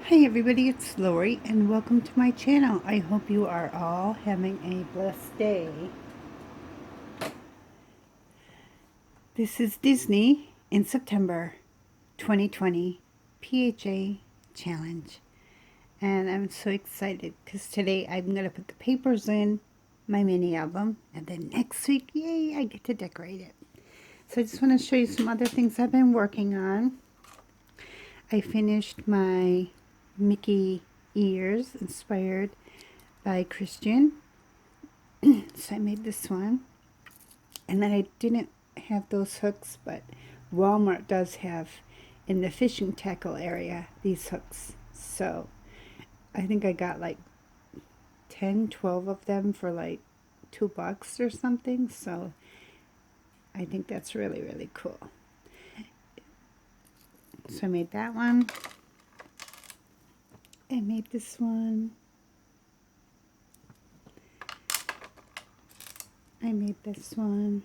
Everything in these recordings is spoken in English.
Hi everybody, it's Lori and welcome to my channel. I hope you are all having a blessed day. This is Disney in September 2020 PHA Challenge. And I'm so excited because today I'm going to put the papers in my mini album and then next week, yay, I get to decorate it. So I just want to show you some other things I've been working on. I finished my Mickey ears inspired by Christian. So I made this one. And then I didn't have those hooks, but Walmart does have in the fishing tackle area these hooks. So I think I got like 10, 12 of them for like $2 or something. So I think that's really, really cool. So I made that one. I made this one. I made this one.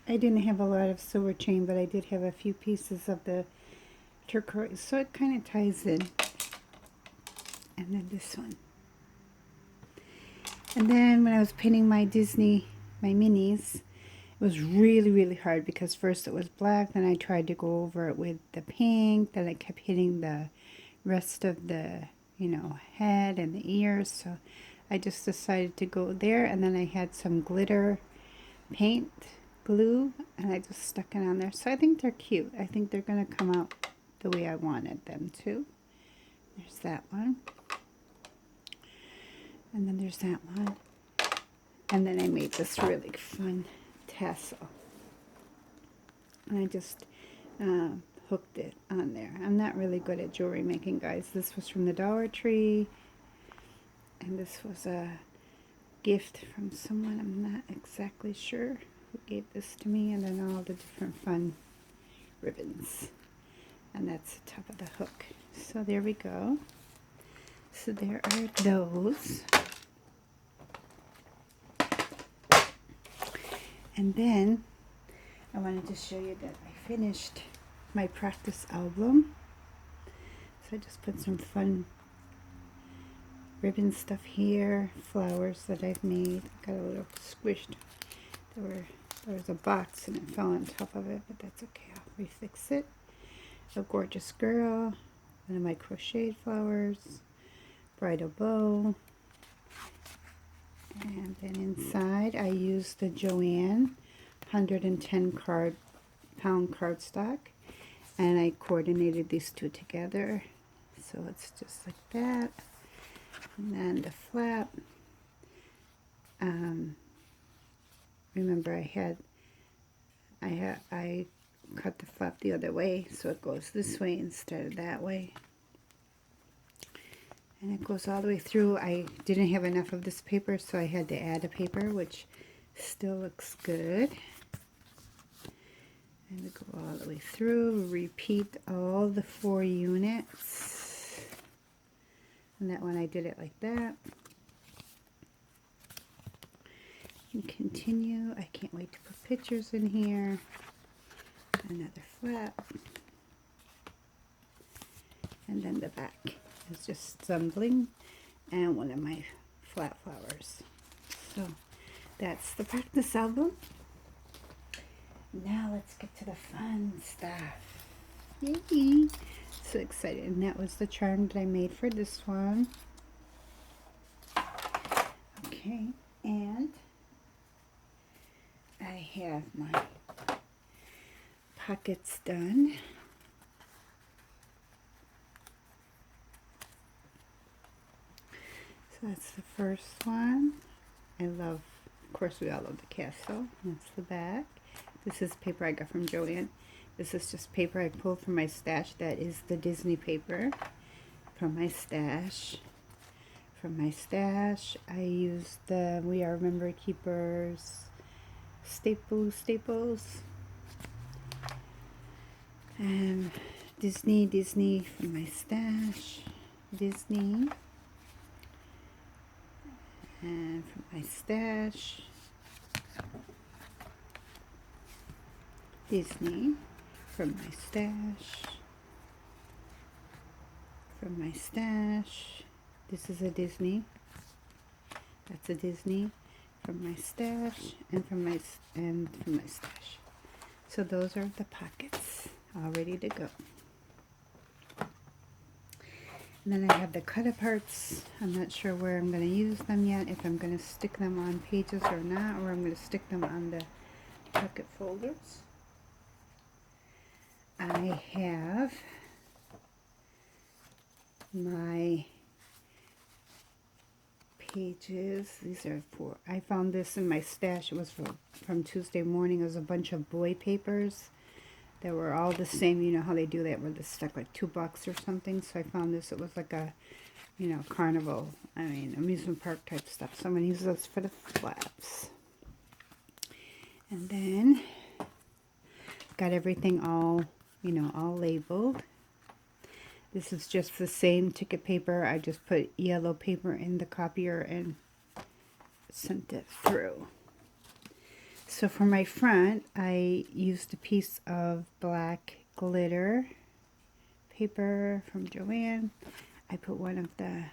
I didn't have a lot of silver chain, but I did have a few pieces of the turquoise, so it kind of ties in. And then this one. And then when I was painting my Disney, my minis, it was really, really hard because first it was black, then I tried to go over it with the pink, then I kept hitting the rest of the, head and the ears. So I just decided to go there, and then I had some glitter paint glue, and I just stuck it on there. So I think they're cute. I think they're going to come out the way I wanted them to. There's that one. And then there's that one. And then I made this really fun tassel. And I just hooked it on there. I'm not really good at jewelry making, guys. This was from the Dollar Tree. And this was a gift from someone. I'm not exactly sure who gave this to me. And then all the different fun ribbons. And that's the top of the hook. So there we go. So there are those. And then I wanted to show you that I finished my practice album. So I just put some fun ribbon stuff here, flowers that I've made. Got a little squished. There was a box and it fell on top of it, but that's okay. I'll refix it. A gorgeous girl, one of my crocheted flowers, bridal bow, and then inside I used the Joann 110 pound cardstock, and I coordinated these two together, so it's just like that. And then the flap, remember I cut the flap the other way, so it goes this way instead of that way. And it goes all the way through. I didn't have enough of this paper, so I had to add a paper, which still looks good. And we go all the way through, repeat all the 4 units. And that one I did it like that. And continue. I can't wait to put pictures in here. Another flap. And then the back is just some bling and one of my flat flowers. So that's the practice album. Now let's get to the fun stuff. Yay! So excited. And that was the charm that I made for this one. Okay, and I have my pockets done. So that's the first one. I love, of course we all love the castle. That's the back. This is paper I got from Joann. This is just paper I pulled from my stash. That is the Disney paper from my stash. From my stash, I used the We Are Memory Keepers staples. And Disney from my stash. Disney. And from my stash. Disney. from my stash. From my stash. This is a Disney. That's a Disney. From my stash and from my stash. So those are the pockets all ready to go. And then I have the cut aparts. I'm not sure where I'm going to use them yet, if I'm going to stick them on pages or not, or I'm going to stick them on the pocket folders. I have my pages. These are for, I found this in my stash. It was from Tuesday morning. It was a bunch of boy papers. They were all the same. You know how they do that where they stuck like $2 or something. So I found this. It was like a, you know, carnival, amusement park type stuff. So I'm going to use those for the flaps. And then got everything all, you know, all labeled. This is just the same ticket paper. I just put yellow paper in the copier and sent it through. So for my front, I used a piece of black glitter paper from Joann. I put one of the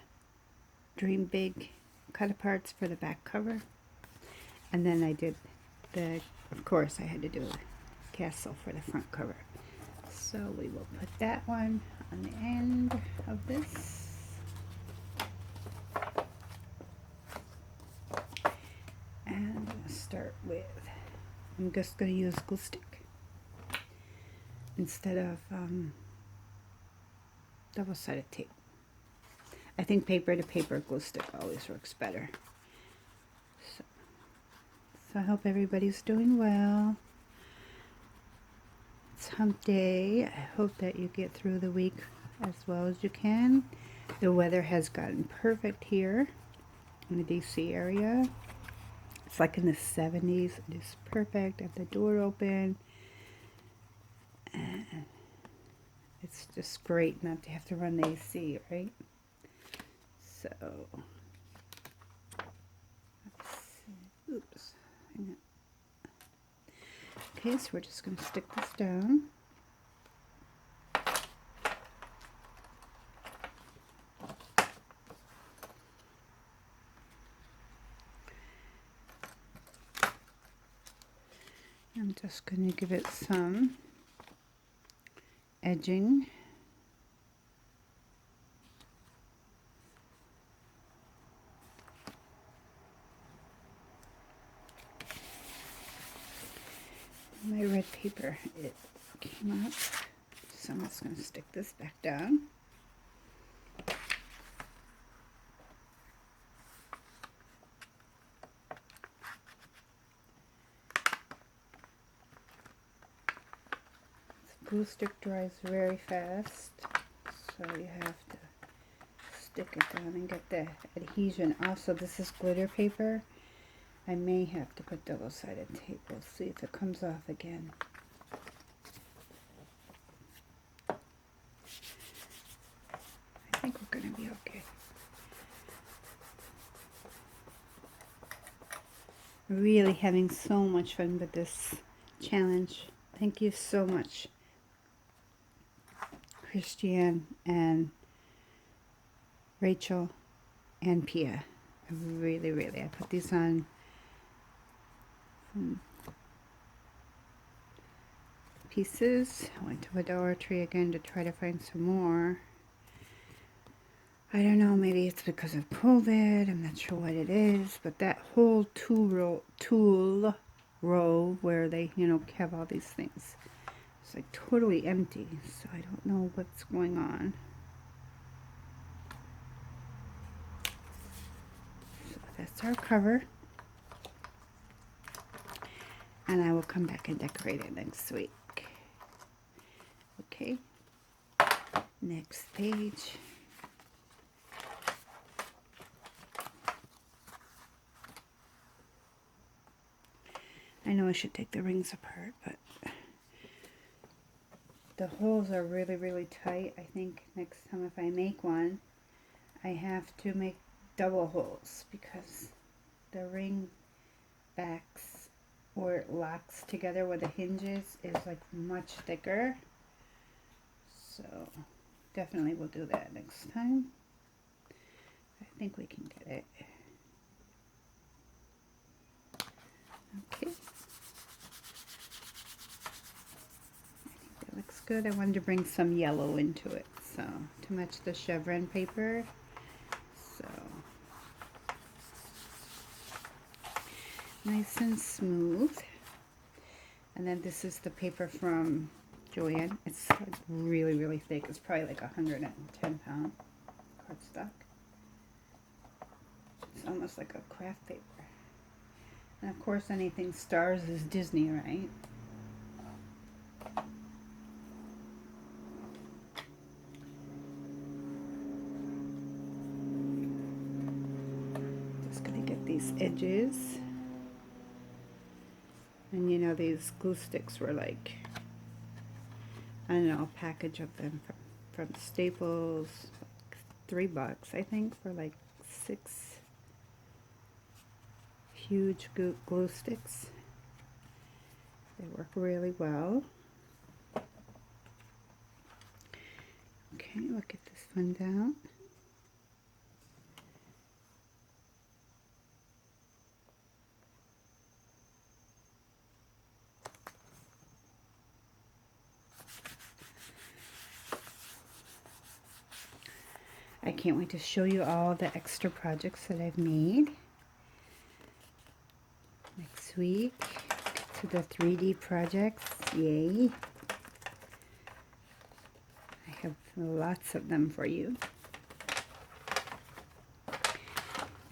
Dream Big cut aparts for the back cover. And then I did of course I had to do a castle for the front cover. So we will put that one on the end of this. And I'm going to start with, I'm just going to use glue stick instead of double-sided tape. I think paper to paper glue stick always works better. So I hope everybody's doing well. It's hump day. I hope that you get through the week as well as you can. The weather has gotten perfect here in the DC area. It's like in the 70s. It is perfect. I have the door open. And it's just great not to have to run the AC, right? So, oops. Hang on. Okay, so we're just going to stick this down. I'm just going to give it some edging. My red paper, it came up, so I'm just going to stick this back down. Glue stick dries very fast, so you have to stick it down and get the adhesion. Also, this is glitter paper. I may have to put double-sided tape. We'll see if it comes off again. I think we're going to be okay. Really having so much fun with this challenge. Thank you so much, Christiane and Rachel and Pia. Really, I put these on pieces. I went to a Dollar Tree again to try to find some more. I don't know, maybe it's because of COVID. I'm not sure what it is, but that whole tool row where they, you know, have all these things, it's like totally empty. So I don't know what's going on. So that's our cover. And I will come back and decorate it next week. Okay. Next page. I know I should take the rings apart, but the holes are really tight. I think next time if I make one, I have to make double holes because the ring backs where it locks together where the hinges is like much thicker. So definitely we'll do that next time. I think we can get it. Okay. That looks good. I wanted to bring some yellow into it, so to match the chevron paper. So nice and smooth. And then this is the paper from Joann. It's like really, really thick. It's probably like 110-pound cardstock. It's almost like a craft paper. And of course, anything stars is Disney, right? Just gonna get these edges. And you know, these glue sticks were like, I don't know, a package of them from Staples, like $3, I think, for like 6 huge glue sticks. They work really well. Okay, we'll get this one down. I can't wait to show you all the extra projects that I've made. Next week, to the 3D projects, yay. I have lots of them for you.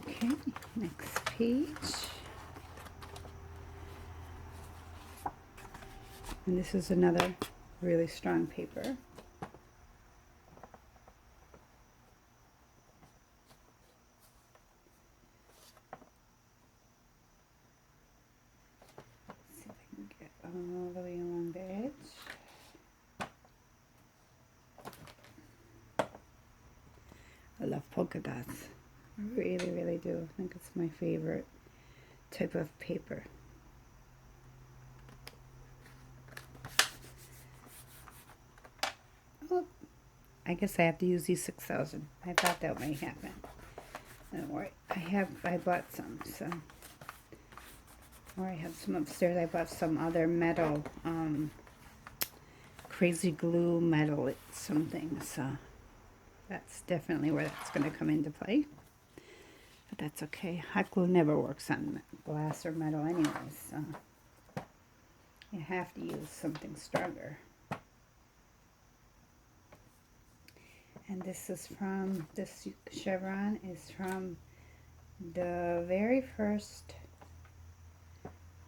Okay, next page. And this is another really strong paper. Let's see if I can get all the way along the edge. I love polka dots. I really, really do. I think it's my favorite type of paper. Oh, I guess I have to use these 6,000. I thought that might happen. Don't worry. I bought some, so. Or I have some upstairs. I bought some other metal, crazy glue metal something, so that's definitely where that's going to come into play. But that's okay. Hot glue never works on glass or metal anyways, so you have to use something stronger. And this is from, this chevron is from the very first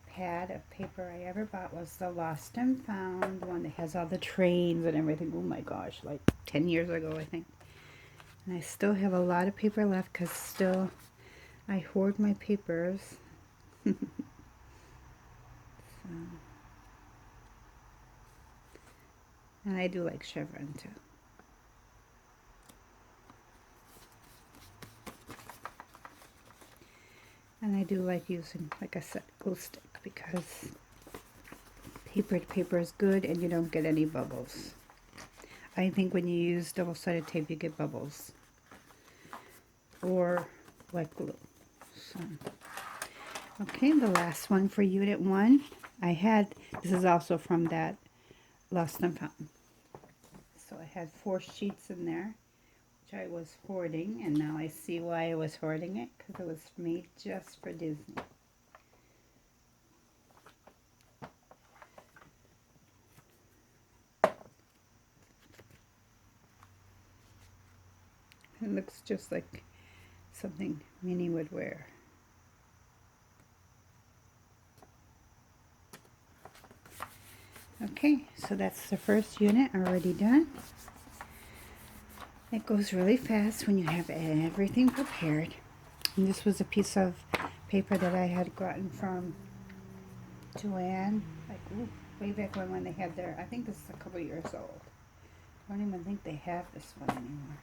pad of paper I ever bought was the Lost and Found one that has all the trains and everything. Oh my gosh, like 10 years ago, I think. And I still have a lot of paper left because still I hoard my papers. So. And I do like chevron too. And I do like using, like I said, glue stick because paper to paper is good and you don't get any bubbles. I think when you use double-sided tape you get bubbles. Or like glue. So, okay, the last one for Unit 1. This is also from that Lost and Found. So I had 4 sheets in there, which I was hoarding, and now I see why I was hoarding it, because it was made just for Disney. It looks just like something Minnie would wear. Okay, so that's the first unit already done. It goes really fast when you have everything prepared. And this was a piece of paper that I had gotten from Joann, like way back when they had their, I think this is a couple years old. I don't even think they have this one anymore.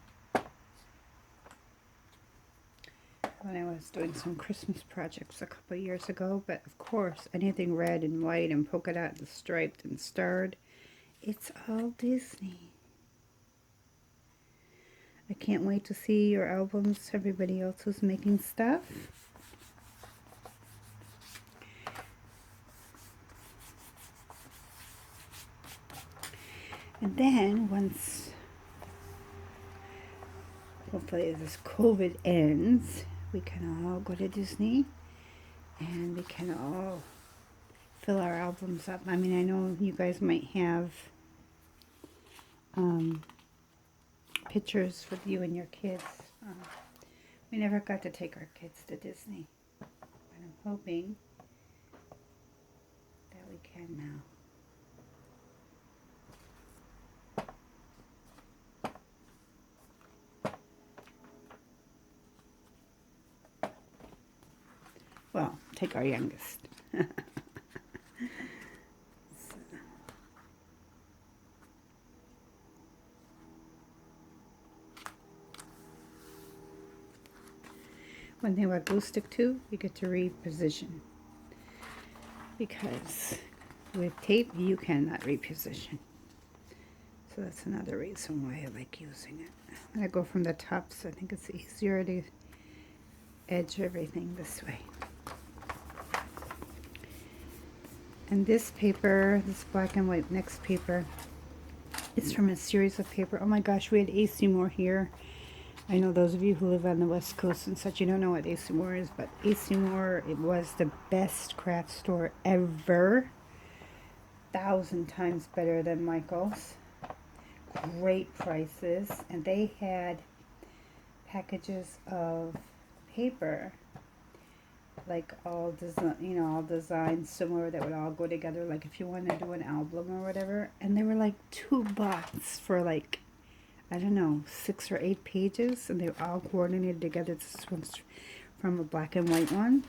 when I was doing some Christmas projects a couple of years ago, but of course, anything red and white and polka dot and striped and starred, it's all Disney. I can't wait to see your albums, everybody else who's making stuff. And then, once, hopefully this COVID ends, we can all go to Disney and we can all fill our albums up. I mean, I know you guys might have pictures with you and your kids. We never got to take our kids to Disney, but I'm hoping that we can now. Well, take our youngest. One thing about glue stick too, you get to reposition. Because with tape, you cannot reposition. So that's another reason why I like using it. When I go from the top, so I think it's easier to edge everything this way. And this paper, this black and white next paper, is from a series of paper. Oh my gosh, we had A.C. Moore here. I know those of you who live on the West Coast and such, you don't know what A.C. Moore is, but A.C. Moore, it was the best craft store ever. 1,000 times better than Michael's. Great prices. And they had packages of paper, like all design, all designs similar that would all go together. Like if you want to do an album or whatever, and they were like $2 for like, I don't know, 6 or 8 pages, and they were all coordinated together. This one's from a black and white one.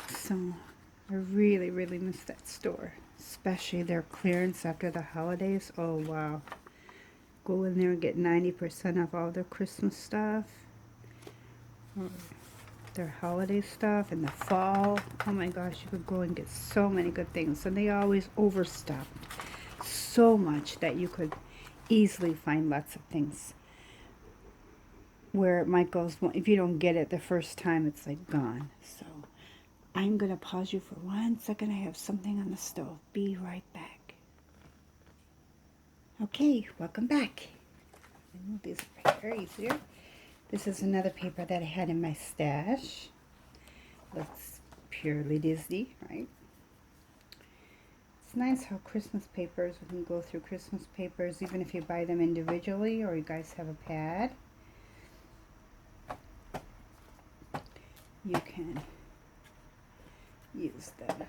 So I really, really miss that store, especially their clearance after the holidays. Oh wow, go in there and get 90% off all their Christmas stuff, or their holiday stuff, in the fall. Oh my gosh, you could go and get so many good things, and they always overstocked so much that you could easily find lots of things. Where at Michael's, if you don't get it the first time, it's like gone. So I'm gonna pause you for 1 second. I have something on the stove. Be right back. Okay, welcome back. I move these right here easier. This is another paper that I had in my stash. Looks purely Disney, right? It's nice how Christmas papers, we can go through Christmas papers even if you buy them individually or you guys have a pad. You can use them.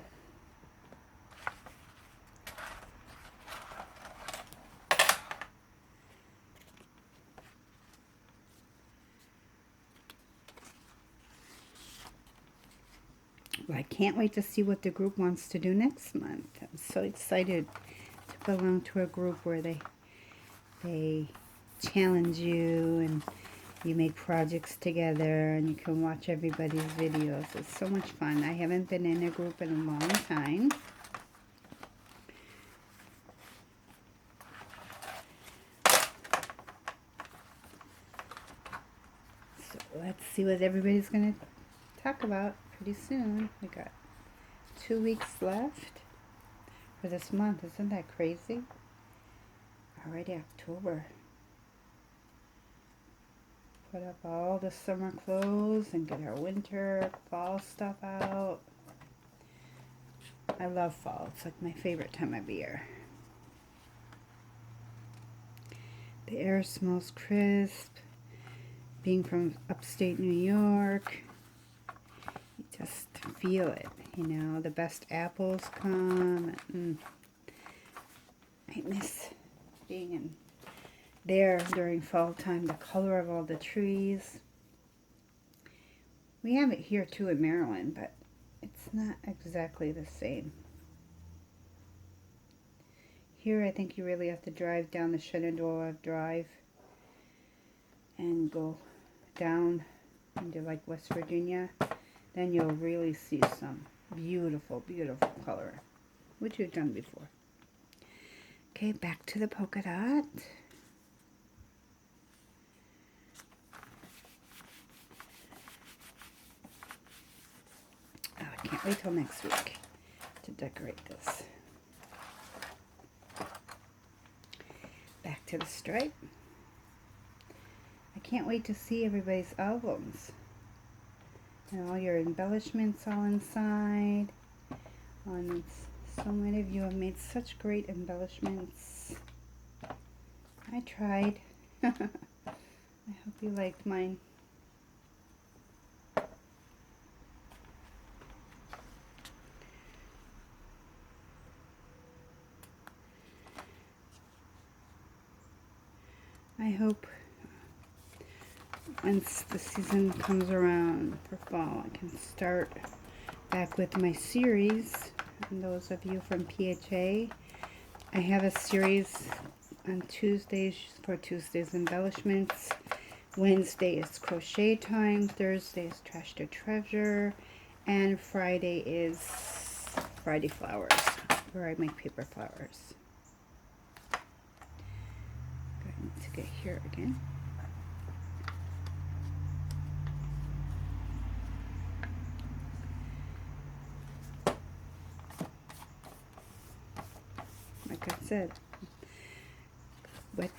Well, I can't wait to see what the group wants to do next month. I'm so excited to belong to a group where they challenge you and you make projects together and you can watch everybody's videos. It's so much fun. I haven't been in a group in a long time. So let's see what everybody's going to talk about pretty soon. We got 2 weeks left for this month. Isn't that crazy? Already October. Put up all the summer clothes and get our winter, fall stuff out. I love fall. It's like my favorite time of year. The air smells crisp. Being from upstate New York, you just feel it, the best apples come. I miss being in there during fall time, the color of all the trees. We have it here too in Maryland, but it's not exactly the same. Here I think you really have to drive down the Shenandoah Drive and go down into like West Virginia, then you'll really see some beautiful, beautiful color, which you've done before. Okay, back to the polka dot. Oh, I can't wait till next week to decorate this. Back to the stripe. I can't wait to see everybody's albums. And all your embellishments all inside. And so many of you have made such great embellishments. I tried. I hope you liked mine. I hope once the season comes around for fall, I can start back with my series. And those of you from PHA, I have a series on Tuesdays for Tuesday's embellishments. Wednesday is crochet time. Thursday is trash to treasure. And Friday is Friday flowers, where I make paper flowers. I need to get here again. Like I said, wet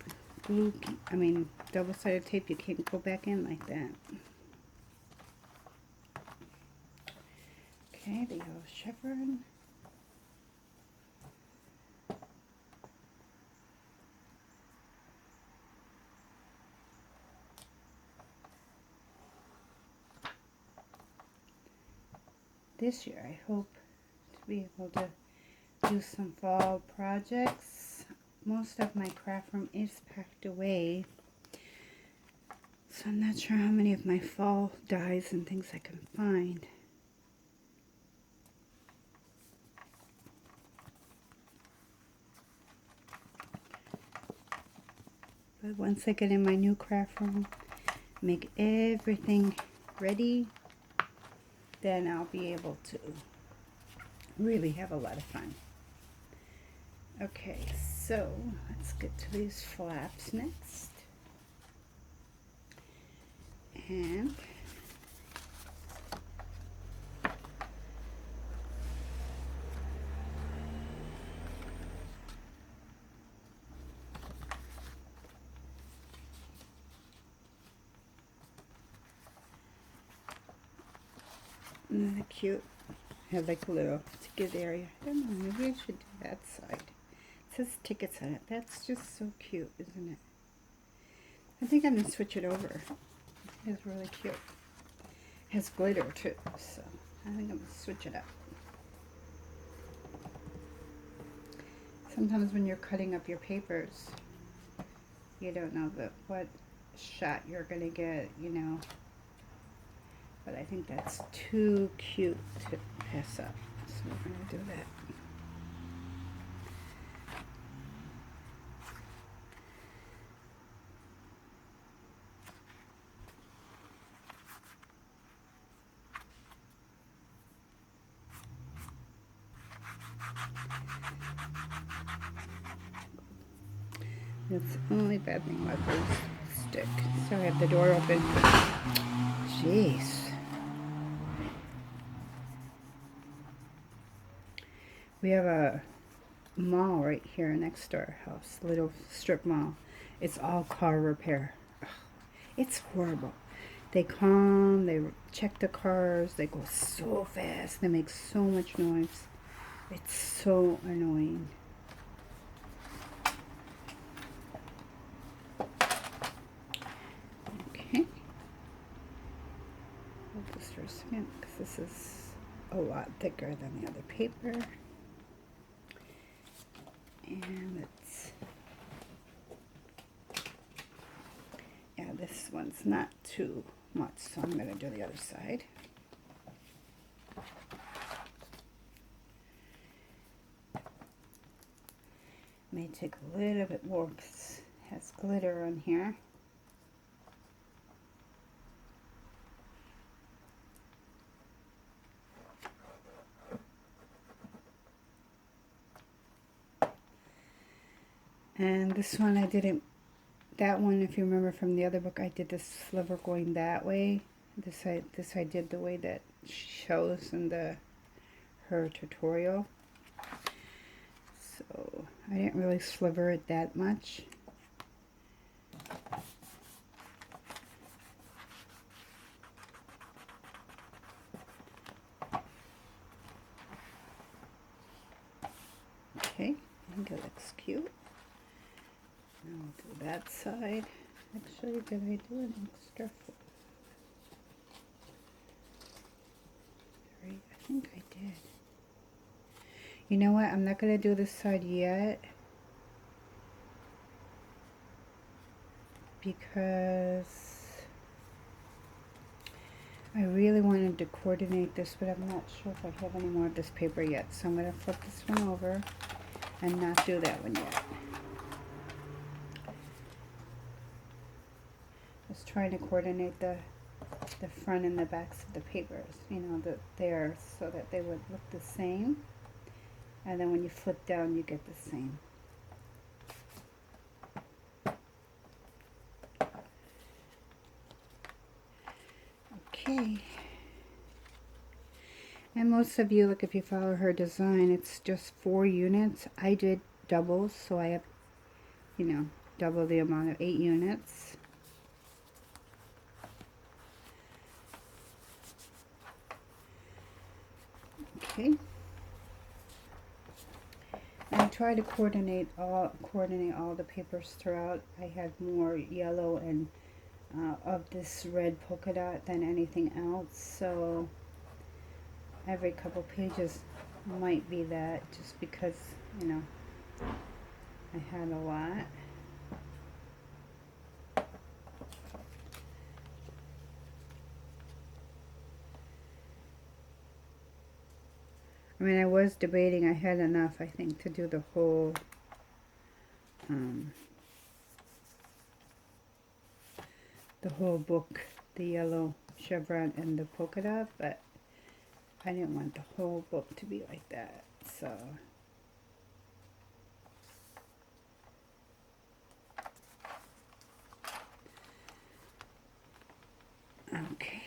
glue, double-sided tape, you can't go back in like that. Okay, the yellow chevron. This year, I hope to be able to do some fall projects. Most of my craft room is packed away, so I'm not sure how many of my fall dies and things I can find. But once I get in my new craft room, make everything ready, then I'll be able to really have a lot of fun. Okay, so let's get to these flaps next. And isn't that cute? Have like a little ticket area. I don't know, maybe I should do that side. It says tickets on it. That's just so cute, isn't it? I think I'm going to switch it over. It's really cute. It has glitter too, so I think I'm going to switch it up. Sometimes when you're cutting up your papers, you don't know what shot you're going to get, you know. But I think that's too cute to pass up, so we're going to do that. That's the only bad thing about this stick. So I have the door open. Jeez. We have a mall right here next to our house, little strip mall. It's all car repair. Ugh, it's horrible. They come, they check the cars, they go so fast, they make so much noise. It's so annoying. Okay. Hold this for a second because this is a lot thicker than the other paper. And this one's not too much, so I'm going to do the other side. May take a little bit more because it has glitter on here. And this one I didn't, that one, if you remember from the other book, I did this sliver going that way. This I did the way that she shows in her tutorial. So I didn't really sliver it that much. Okay, I think it looks cute. Now I'll do that side. Actually, did I do an extra fold? I think I did. You know what? I'm not going to do this side yet because I really wanted to coordinate this, but I'm not sure if I have any more of this paper yet. So I'm going to flip this one over and not do that one yet. Just trying to coordinate the front and the backs of the papers, you know, there, so that they would look the same. And then when you flip down, you get the same. Okay. And most of you, like if you follow her design, it's just 4 units. I did doubles, so I have, you know, double the amount of 8 units. Okay. I try to coordinate all the papers throughout. I had more yellow and of this red polka dot than anything else, so every couple pages might be that, just because, you know, I had a lot. I mean, I was debating, I had enough, I think, to do the whole book, the yellow chevron and the polka dot, but I didn't want the whole book to be like that, so. Okay,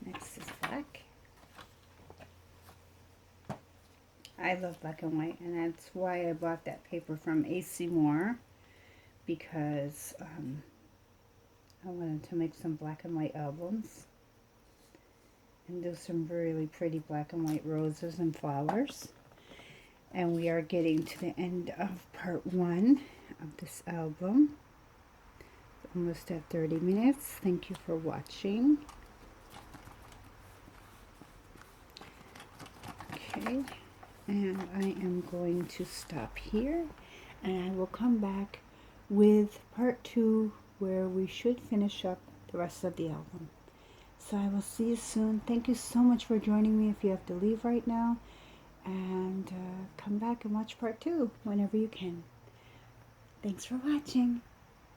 next is black. I love black and white, and that's why I bought that paper from A.C. Moore, because I wanted to make some black and white albums and do some really pretty black and white roses and flowers. And we are getting to the end of part 1 of this album. Almost at 30 minutes. Thank you for watching. Okay, and I am going to stop here, and I will come back with part 2, where we should finish up the rest of the album. So I will see you soon. Thank you so much for joining me if you have to leave right now, and come back and watch part 2 whenever you can. Thanks for watching.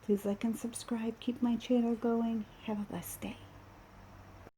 Please like and subscribe. Keep my channel going. Have a blessed day.